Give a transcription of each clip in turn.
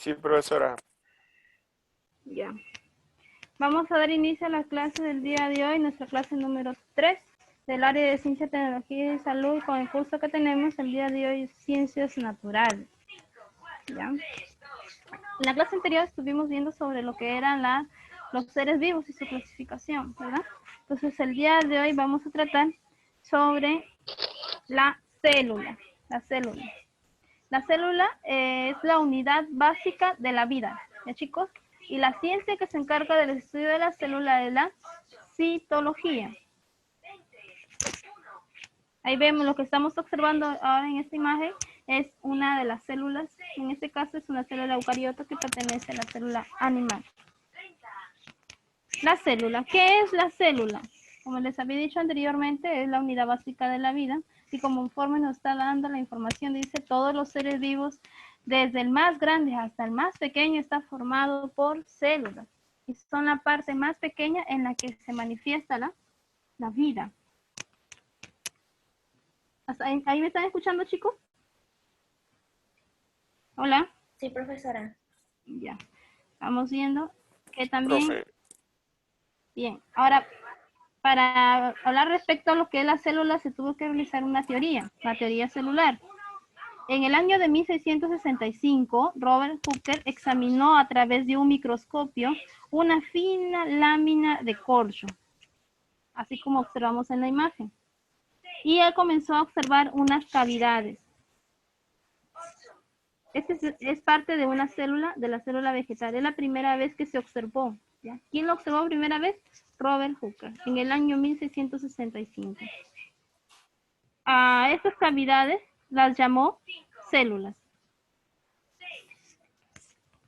Sí, profesora. Ya. Vamos a dar inicio a la clase del día de hoy, nuestra clase número 3 del área de Ciencia, Tecnología y Salud, con el curso que tenemos el día de hoy, Ciencias Naturales. ¿Ya? En la clase anterior estuvimos viendo sobre lo que eran los seres vivos y su clasificación, ¿verdad? Entonces el día de hoy vamos a tratar sobre la célula. La célula. La célula es la unidad básica de la vida, ¿ya chicos? Y la ciencia que se encarga del estudio de la célula es la citología. Ahí vemos lo que estamos observando ahora en esta imagen, es una de las células, en este caso es una célula eucariota que pertenece a la célula animal. La célula, ¿qué es la célula? Como les había dicho anteriormente, es la unidad básica de la vida, y como informe nos está dando la información, dice, todos los seres vivos, desde el más grande hasta el más pequeño, está formado por células, y son la parte más pequeña en la que se manifiesta la vida. ¿Ahí me están escuchando, chicos? Hola. Sí, profesora. Ya. Estamos viendo que también... Profe. Bien. Ahora, para hablar respecto a lo que es la célula, se tuvo que realizar una teoría, la teoría celular. En el año de 1665, Robert Hooker examinó a través de un microscopio una fina lámina de corcho, así como observamos en la imagen. Y él comenzó a observar unas cavidades. Este es parte de una célula, de la célula vegetal. Es la primera vez que se observó. ¿Ya? ¿Quién lo observó primera vez? Robert Hooker, en el año 1665. A estas cavidades las llamó células.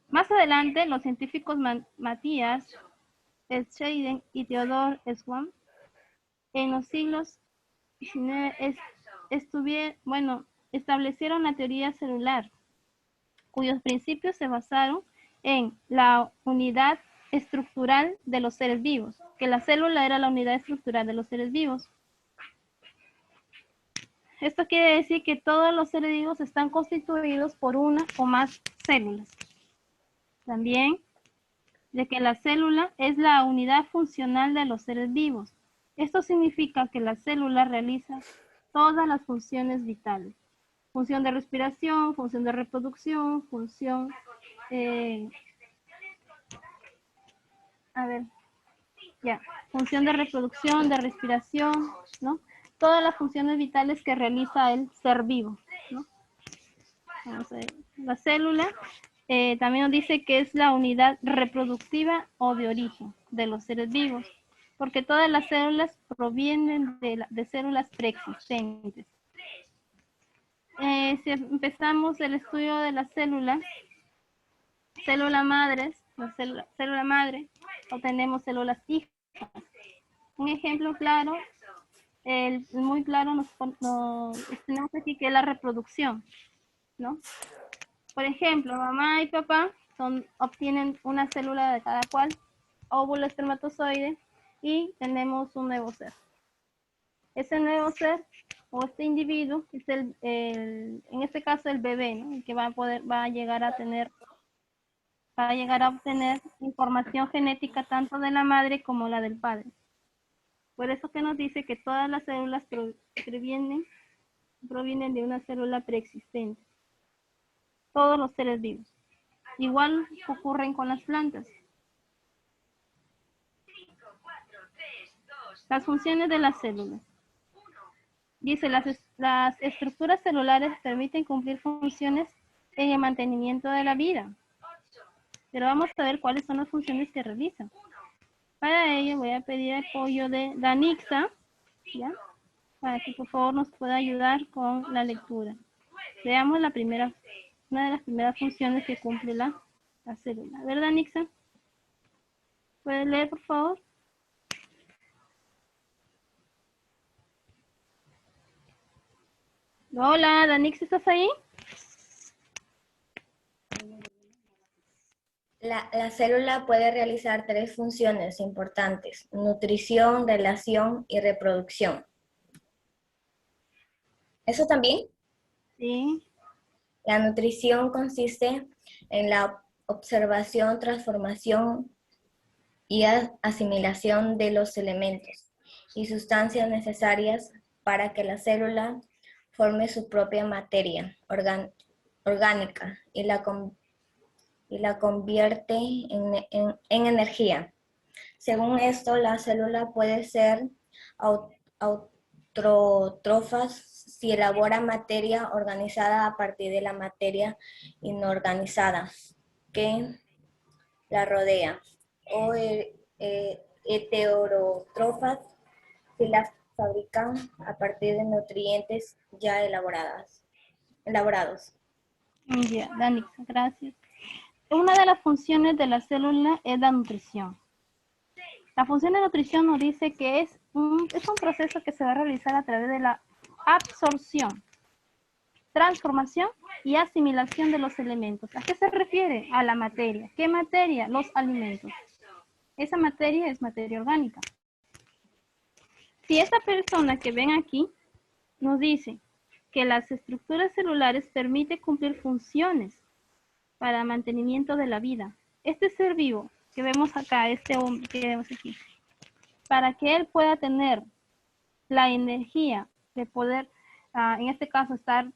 Más adelante, los científicos Matthias Scheiden y Theodor Schwann, en los siglos XIX, establecieron la teoría celular, cuyos principios se basaron en la unidad estructural de los seres vivos, que la célula era la unidad estructural de los seres vivos. Esto quiere decir que todos los seres vivos están constituidos por una o más células. También de que la célula es la unidad funcional de los seres vivos. Esto significa que la célula realiza todas las funciones vitales. Función de respiración, función de reproducción, función función de reproducción, de respiración, ¿no? Todas las funciones vitales que realiza el ser vivo, ¿no? Vamos a ver. La célula también nos dice que es la unidad reproductiva o de origen de los seres vivos, porque todas las células provienen de células preexistentes. Si empezamos el estudio de las células, célula madre, obtenemos células hijas. Un ejemplo claro, muy claro, tenemos aquí que es la reproducción, ¿no? Por ejemplo, mamá y papá obtienen una célula de cada cual, óvulo, espermatozoide, y tenemos un nuevo ser. Ese nuevo ser o este individuo es en este caso el bebé, ¿no? El que va a llegar a obtener información genética tanto de la madre como la del padre. Por eso que nos dice que todas las células provienen de una célula preexistente. Todos los seres vivos. Igual ocurren con las plantas. Las funciones de las células. Dice, las estructuras celulares permiten cumplir funciones en el mantenimiento de la vida. Pero vamos a ver cuáles son las funciones que realizan. Para ello voy a pedir apoyo de Danixa, ¿ya? Para que por favor nos pueda ayudar con la lectura. Veamos una de las primeras funciones que cumple la célula. ¿Verdad, Danixa? ¿Puedes leer, por favor? Hola, Danix, ¿estás ahí? La célula puede realizar 3 funciones importantes: nutrición, relación y reproducción. ¿Eso también? Sí. La nutrición consiste en la observación, transformación y asimilación de los elementos y sustancias necesarias para que la célula forme su propia materia orgánica y la convierte en energía. Según esto, la célula puede ser autótrofa si elabora materia organizada a partir de la materia inorganizada que la rodea, o heterótrofas si las fabrican a partir de nutrientes ya elaborados. Ya, Dani, gracias. Una de las funciones de la célula es la nutrición. La función de nutrición nos dice que es un proceso que se va a realizar a través de la absorción, transformación y asimilación de los elementos. ¿A qué se refiere? A la materia. ¿Qué materia? Los alimentos. Esa materia es materia orgánica. Si esta persona que ven aquí nos dice que las estructuras celulares permiten cumplir funciones para mantenimiento de la vida. Este ser vivo que vemos acá, este hombre que vemos aquí, para que él pueda tener la energía de poder, en este caso, estar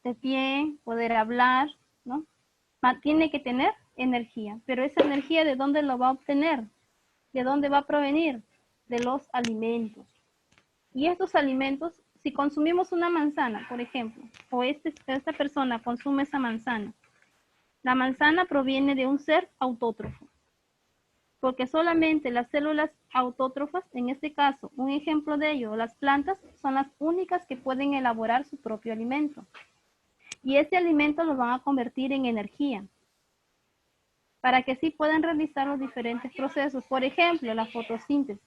de pie, poder hablar, ¿no? Tiene que tener energía, pero esa energía, ¿de dónde lo va a obtener? ¿De dónde va a provenir? De los alimentos. Y estos alimentos, si consumimos una manzana, por ejemplo, o esta persona consume esa manzana, la manzana proviene de un ser autótrofo, porque solamente las células autótrofas, en este caso, un ejemplo de ello, las plantas, son las únicas que pueden elaborar su propio alimento. Y ese alimento lo van a convertir en energía, para que así puedan realizar los diferentes procesos. Por ejemplo, la fotosíntesis,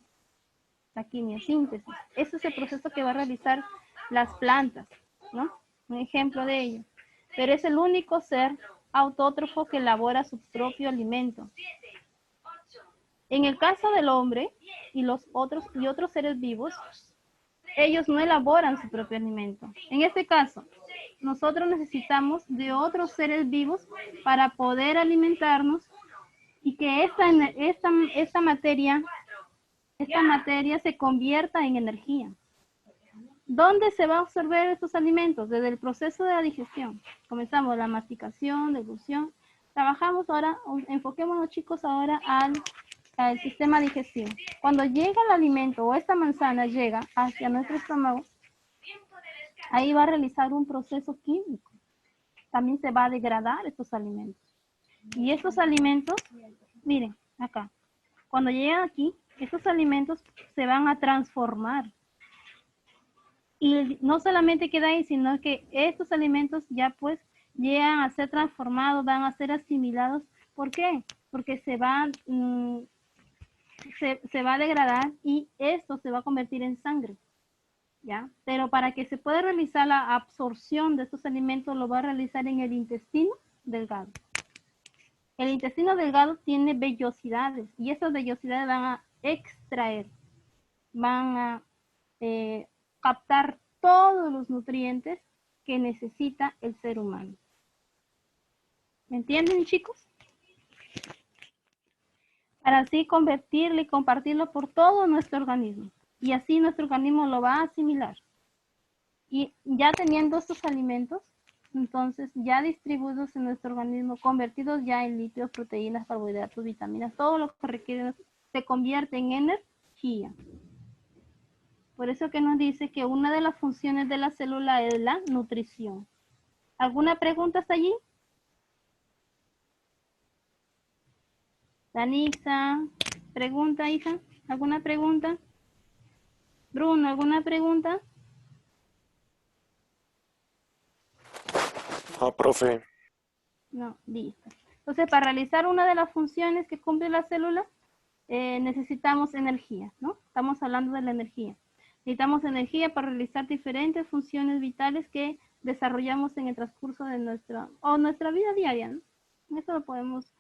la quimiosíntesis. Ese es el proceso que va a realizar las plantas, ¿no? Un ejemplo de ello. Pero es el único ser autótrofo que elabora su propio alimento. En el caso del hombre y otros seres vivos, ellos no elaboran su propio alimento. En este caso, nosotros necesitamos de otros seres vivos para poder alimentarnos y que esta materia se convierta en energía. ¿Dónde se va a absorber estos alimentos? Desde el proceso de la digestión. Comenzamos la masticación, deglución. Trabajamos ahora, enfoquémonos chicos ahora al sistema digestivo. Cuando llega el alimento o esta manzana llega hacia nuestro estómago, ahí va a realizar un proceso químico. También se va a degradar estos alimentos. Y estos alimentos, miren, acá, cuando llegan aquí, estos alimentos se van a transformar. Y no solamente queda ahí, sino que estos alimentos ya pues llegan a ser transformados, van a ser asimilados. ¿Por qué? Porque se va a degradar y esto se va a convertir en sangre, ¿ya? Pero para que se pueda realizar la absorción de estos alimentos, lo va a realizar en el intestino delgado. El intestino delgado tiene vellosidades y esas vellosidades van a extraer, van a captar todos los nutrientes que necesita el ser humano. ¿Me entienden, chicos? Para así convertirlo y compartirlo por todo nuestro organismo. Y así nuestro organismo lo va a asimilar. Y ya teniendo estos alimentos, entonces ya distribuidos en nuestro organismo, convertidos ya en lípidos, proteínas, carbohidratos, vitaminas, todo lo que requiere se convierte en energía. Por eso que nos dice que una de las funciones de la célula es la nutrición. ¿Alguna pregunta hasta allí? Danixa, pregunta, hija. ¿Alguna pregunta? Bruno, ¿alguna pregunta? Ah, profe. No, listo. Entonces, para realizar una de las funciones que cumple la célula, necesitamos energía, ¿no? Estamos hablando de la energía. Necesitamos energía para realizar diferentes funciones vitales que desarrollamos en el transcurso de nuestra vida diaria, ¿no? Eso lo ponemos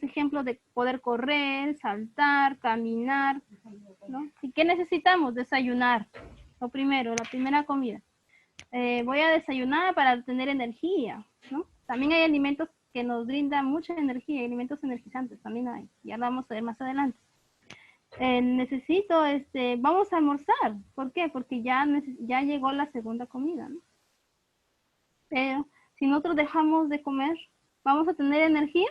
ejemplos de poder correr, saltar, caminar, ¿no? ¿Y qué necesitamos? Desayunar. Lo primero, la primera comida. voy a desayunar para tener energía, ¿no? También hay alimentos que nos brindan mucha energía, alimentos energizantes también hay, ya lo vamos a ver más adelante. Necesito, vamos a almorzar, ¿por qué? Porque ya llegó la segunda comida, ¿no? Pero si nosotros dejamos de comer, ¿vamos a tener energía?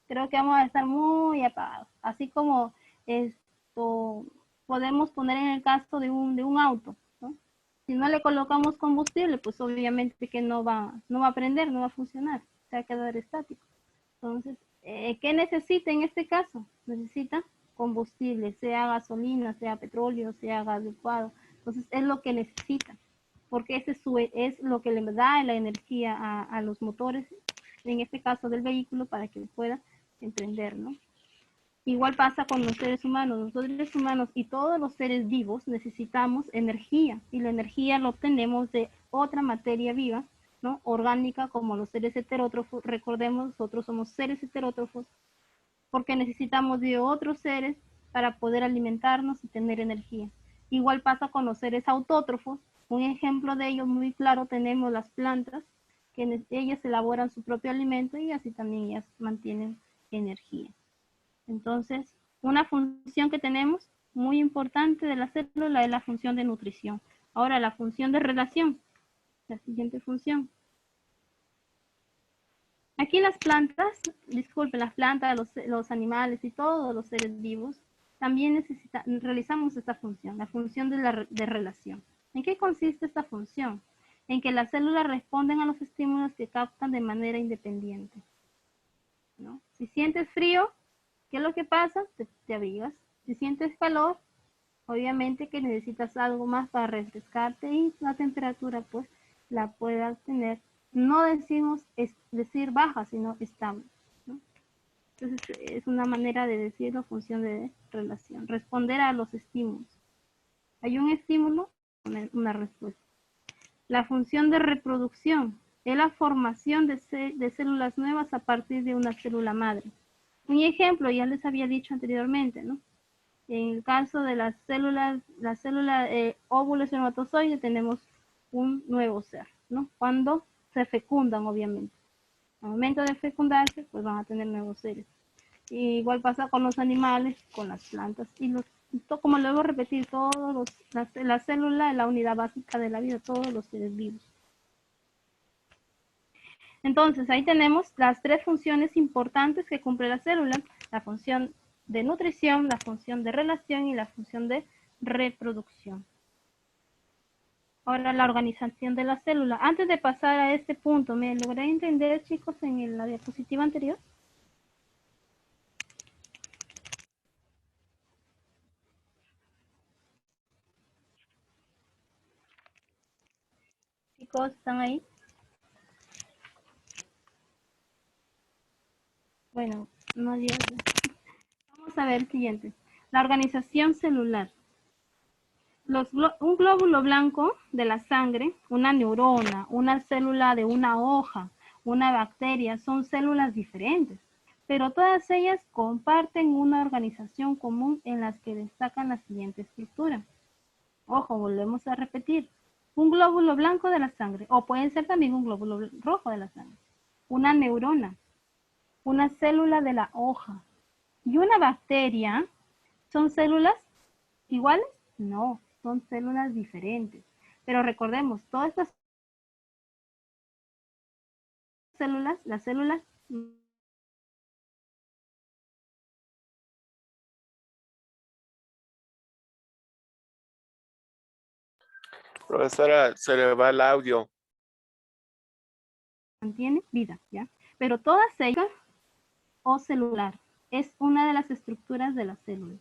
Creo que vamos a estar muy apagados, así como esto podemos poner en el caso de un auto, ¿no? Si no le colocamos combustible, pues obviamente que no va a prender, no va a funcionar, se va a quedar estático. Entonces, ¿qué necesita en este caso? Necesita combustible, sea gasolina, sea petróleo, sea gas licuado. Entonces, es lo que necesita, porque ese es lo que le da la energía a los motores, en este caso del vehículo, para que pueda emprender, ¿no? Igual pasa con los seres humanos. Los seres humanos y todos los seres vivos necesitamos energía, y la energía la obtenemos de otra materia viva, ¿no? Orgánica, como los seres heterótrofos. Recordemos, nosotros somos seres heterótrofos porque necesitamos de otros seres para poder alimentarnos y tener energía. Igual pasa con los seres autótrofos. Un ejemplo de ello muy claro tenemos las plantas, que ellas elaboran su propio alimento y así también ellas mantienen energía. Entonces, una función que tenemos muy importante de la célula es la función de nutrición. Ahora, la función de relación, la siguiente función. Aquí las plantas, disculpen, las plantas, los animales y todos los seres vivos, también realizamos esta función, la función de relación. ¿En qué consiste esta función? En que las células responden a los estímulos que captan de manera independiente, ¿no? Si sientes frío, ¿qué es lo que pasa? Te abrigas. Si sientes calor, obviamente que necesitas algo más para refrescarte y la temperatura pues la puedas tener. No decir baja, sino estable, ¿no? Entonces es una manera de decirlo, función de relación. Responder a los estímulos. Hay un estímulo, una respuesta. La función de reproducción es la formación de células nuevas a partir de una célula madre. Un ejemplo, ya les había dicho anteriormente, ¿no? En el caso de las células, la célula óvulo espermatozoide, tenemos un nuevo ser, ¿no? Cuando se fecundan, obviamente. Al momento de fecundarse, pues van a tener nuevos seres. Y igual pasa con los animales, con las plantas y como luego repetir, la célula es la unidad básica de la vida, todos los seres vivos. Entonces, ahí tenemos las tres funciones importantes que cumple la célula: la función de nutrición, la función de relación y la función de reproducción. Ahora, la organización de la célula. Antes de pasar a este punto, ¿me logré entender, chicos, en la diapositiva anterior? Chicos, ¿están ahí? Bueno, no llego. Vamos a ver el siguiente. La organización celular. Un glóbulo blanco de la sangre, una neurona, una célula de una hoja, una bacteria, son células diferentes, pero todas ellas comparten una organización común en las que destacan la siguiente estructura. Ojo, volvemos a repetir. Un glóbulo blanco de la sangre, o puede ser también un glóbulo rojo de la sangre. Una neurona, una célula de la hoja y una bacteria. ¿Son células iguales? No, son células diferentes. Pero recordemos, todas estas células, las células Profesora, se le va el audio. mantienen vida, ¿ya? Pero todas ellas, o celular, es una de las estructuras de las células.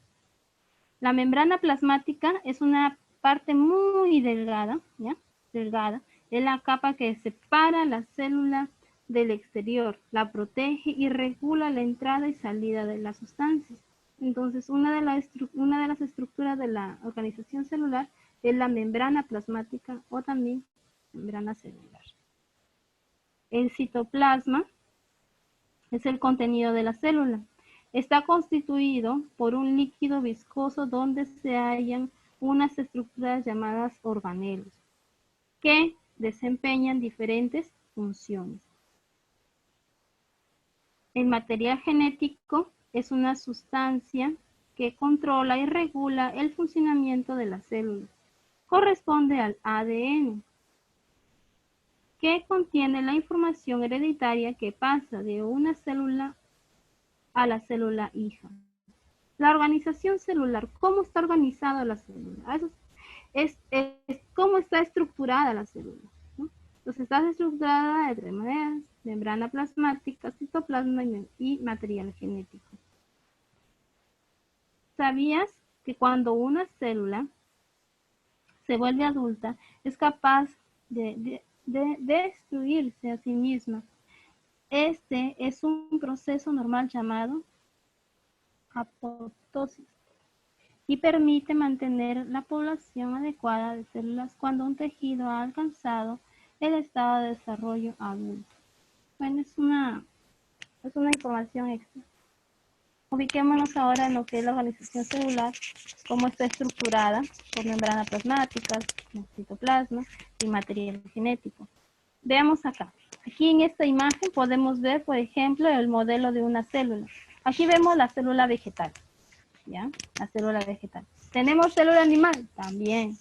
La membrana plasmática es una parte muy delgada, ¿ya? Delgada, es la capa que separa la célula del exterior, la protege y regula la entrada y salida de las sustancias. Entonces, una de las estructuras de la organización celular es la membrana plasmática o también membrana celular. El citoplasma es el contenido de la célula. Está constituido por un líquido viscoso donde se hallan unas estructuras llamadas organelos, que desempeñan diferentes funciones. El material genético es una sustancia que controla y regula el funcionamiento de las células. Corresponde al ADN, que contiene la información hereditaria que pasa de una célula a la célula hija. La organización celular, ¿cómo está organizada la célula? Eso es cómo está estructurada la célula, ¿no? Entonces está estructurada de tres maneras: membrana plasmática, citoplasma y material genético. ¿Sabías que cuando una célula se vuelve adulta es capaz de destruirse a sí misma? Este es un proceso normal llamado apoptosis y permite mantener la población adecuada de células cuando un tejido ha alcanzado el estado de desarrollo adulto. Bueno, es una información extra. Ubiquémonos ahora en lo que es la organización celular, cómo está estructurada por membranas plasmáticas, citoplasma y material genético. Veamos acá. Aquí en esta imagen podemos ver, por ejemplo, el modelo de una célula. Aquí vemos la célula vegetal, ¿ya? La célula vegetal. ¿Tenemos célula animal? También.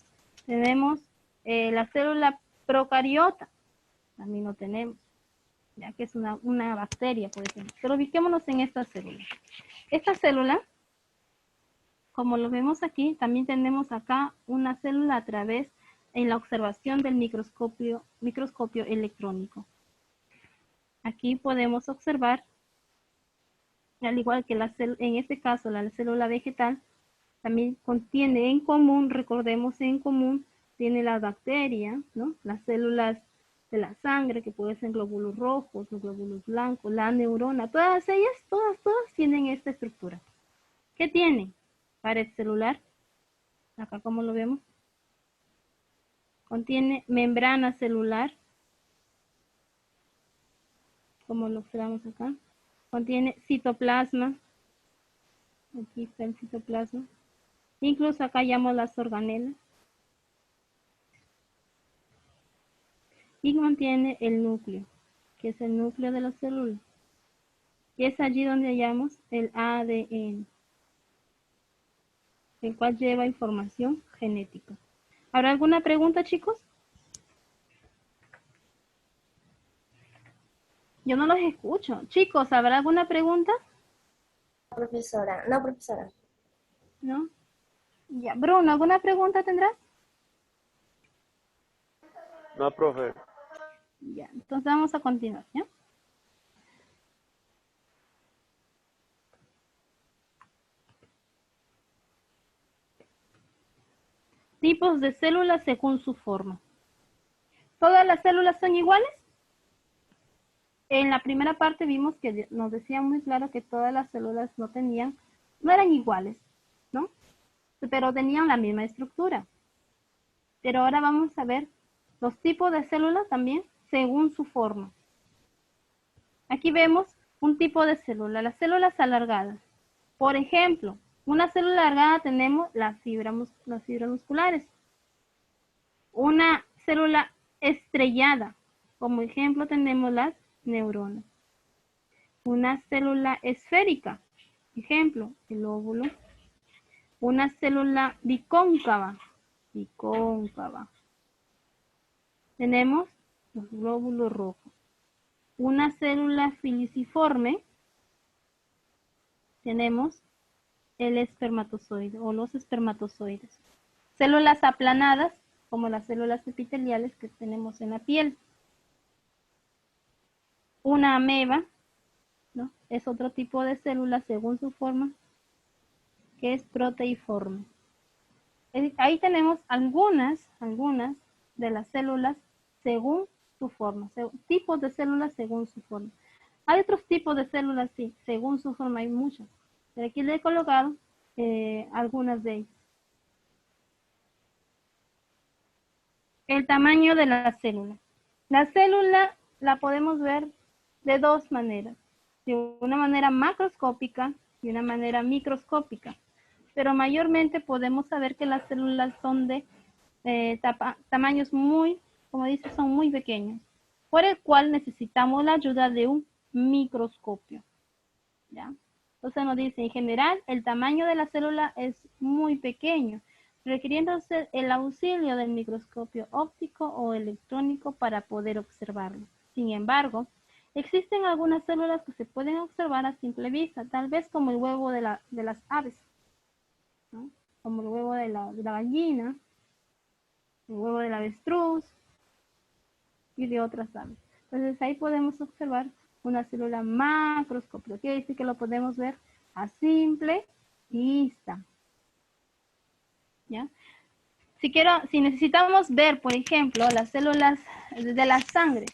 Tenemos la célula procariota, también lo tenemos, ya que es una bacteria, por ejemplo. Pero ubiquémonos en esta célula. Esta célula, como lo vemos aquí, también tenemos acá una célula a través en la observación del microscopio electrónico. Aquí podemos observar, al igual que en este caso la célula vegetal, también contiene en común, recordemos en común, tiene la bacteria, ¿no? Las células de la sangre, que pueden ser glóbulos rojos, los glóbulos blancos, la neurona, todas ellas, todas tienen esta estructura. ¿Qué tiene? Pared celular, acá como lo vemos. Contiene membrana celular, como lo observamos acá. Contiene citoplasma, aquí está el citoplasma. Incluso acá llamamos las organelas. Y contiene el núcleo, que es el núcleo de la célula. Y es allí donde hallamos el ADN, el cual lleva información genética. ¿Habrá alguna pregunta, chicos? Yo no los escucho. Chicos, ¿habrá alguna pregunta? Profesora, no, profesora. ¿No? Ya, Bruno, ¿alguna pregunta tendrás? No, profe. Ya, entonces vamos a continuar, ¿ya? Tipos de células según su forma. ¿Todas las células son iguales? En la primera parte vimos que nos decía muy claro que todas las células no eran iguales, ¿no? Pero tenían la misma estructura. Pero ahora vamos a ver los tipos de células también según su forma. Aquí vemos un tipo de célula, las células alargadas. Por ejemplo, una célula alargada tenemos las fibras musculares. Una célula estrellada, como ejemplo tenemos las neuronas. Una célula esférica, ejemplo, el óvulo. Una célula bicóncava, tenemos los glóbulos rojos. Una célula filiciforme, tenemos el espermatozoide o los espermatozoides. Células aplanadas, como las células epiteliales que tenemos en la piel. Una ameba, ¿no? Es otro tipo de célula según su forma, que es proteiforme. Ahí tenemos algunas de las células según su forma, tipos de células según su forma. Hay otros tipos de células, sí, según su forma, hay muchas. Pero aquí le he colocado algunas de ellas. El tamaño de la célula. La célula la podemos ver de dos maneras. De una manera macroscópica y una manera microscópica. Pero mayormente podemos saber que las células son de tamaños muy como dice, son muy pequeños, por el cual necesitamos la ayuda de un microscopio. ¿Ya? Entonces nos dice, en general, el tamaño de la célula es muy pequeño, requiriéndose el auxilio del microscopio óptico o electrónico para poder observarlo. Sin embargo, existen algunas células que se pueden observar a simple vista, tal vez como el huevo de las aves, ¿no? Como el huevo de la gallina, el huevo del avestruz y de otras aves. Entonces ahí podemos observar una célula macroscópica. Quiere decir que lo podemos ver a simple vista. ¿Ya? Si necesitamos ver, por ejemplo, las células de la sangre,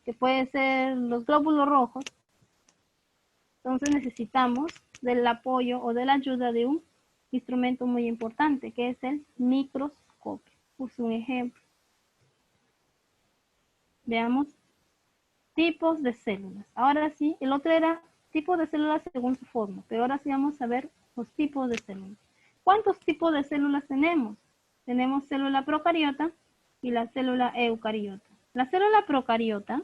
que pueden ser los glóbulos rojos, entonces necesitamos del apoyo o de la ayuda de un instrumento muy importante, que es el microscopio. Puse un ejemplo. Veamos tipos de células. Ahora sí, el otro era tipos de células según su forma, pero ahora sí vamos a ver los tipos de células. ¿Cuántos tipos de células tenemos? Tenemos célula procariota y la célula eucariota. La célula procariota,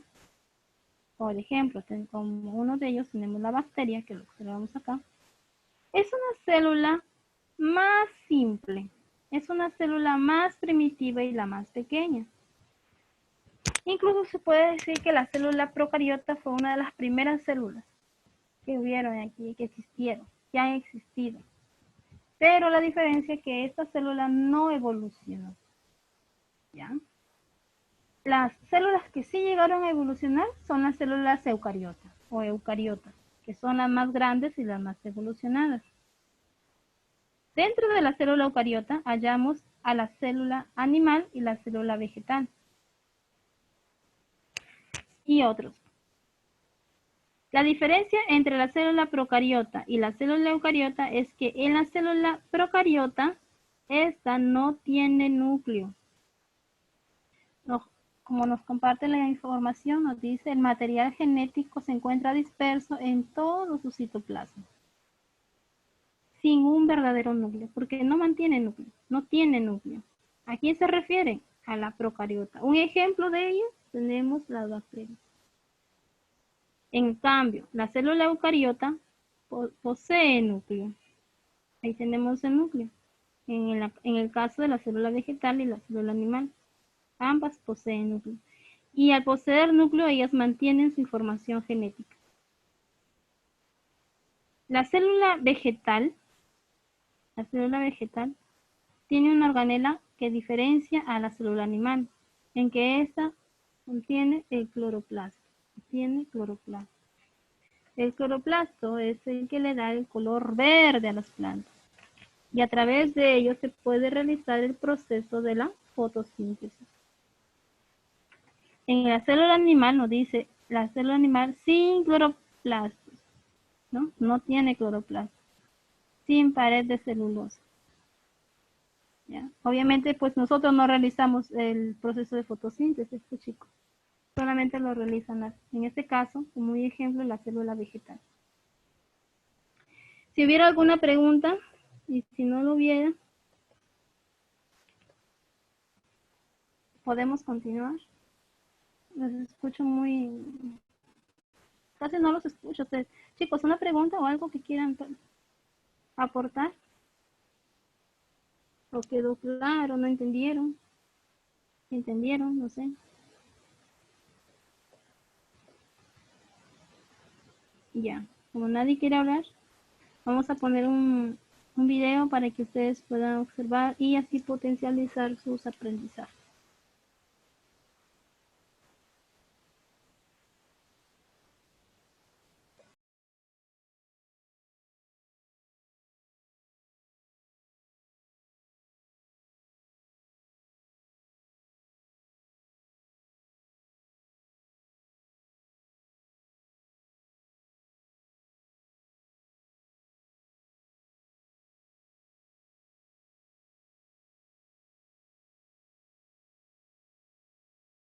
por ejemplo, como uno de ellos tenemos la bacteria, que lo observamos acá, es una célula más simple, es una célula más primitiva y la más pequeña. Incluso se puede decir que la célula procariota fue una de las primeras células que hubieron aquí, que existieron, que han existido. Pero la diferencia es que esta célula no evolucionó. ¿Ya? Las células que sí llegaron a evolucionar son las células eucariotas o eucariotas, que son las más grandes y las más evolucionadas. Dentro de la célula eucariota hallamos a la célula animal y la célula vegetal. Y otros. La diferencia entre la célula procariota y la célula eucariota es que en la célula procariota, esta no tiene núcleo. Como nos comparte la información, nos dice el material genético se encuentra disperso en todo su citoplasma, sin un verdadero núcleo, porque no mantiene núcleo, no tiene núcleo. ¿A quién se refiere? A la procariota. Un ejemplo de ello tenemos las bacterias. En cambio, la célula eucariota posee núcleo. Ahí tenemos el núcleo. En el caso de la célula vegetal y la célula animal, ambas poseen núcleo. Y al poseer núcleo, ellas mantienen su información genética. La célula vegetal tiene una organela que diferencia a la célula animal, en que ésta contiene el cloroplasto. El cloroplasto es el que le da el color verde a las plantas. Y a través de ello se puede realizar el proceso de la fotosíntesis. En la célula animal nos dice, la célula animal sin cloroplastos, ¿no? No tiene cloroplasto, sin pared de celulosa. ¿Ya? Obviamente, pues nosotros no realizamos el proceso de fotosíntesis, pues, chicos. Solamente lo realizan, en este caso, como un ejemplo, la célula vegetal. Si hubiera alguna pregunta, y si no lo hubiera, podemos continuar. Los escucho casi no los escucho. Ustedes, chicos, ¿una pregunta o algo que quieran aportar? ¿O quedó claro? ¿No entendieron? ¿Entendieron? No sé. Ya, como nadie quiere hablar, vamos a poner un video para que ustedes puedan observar y así potencializar sus aprendizajes.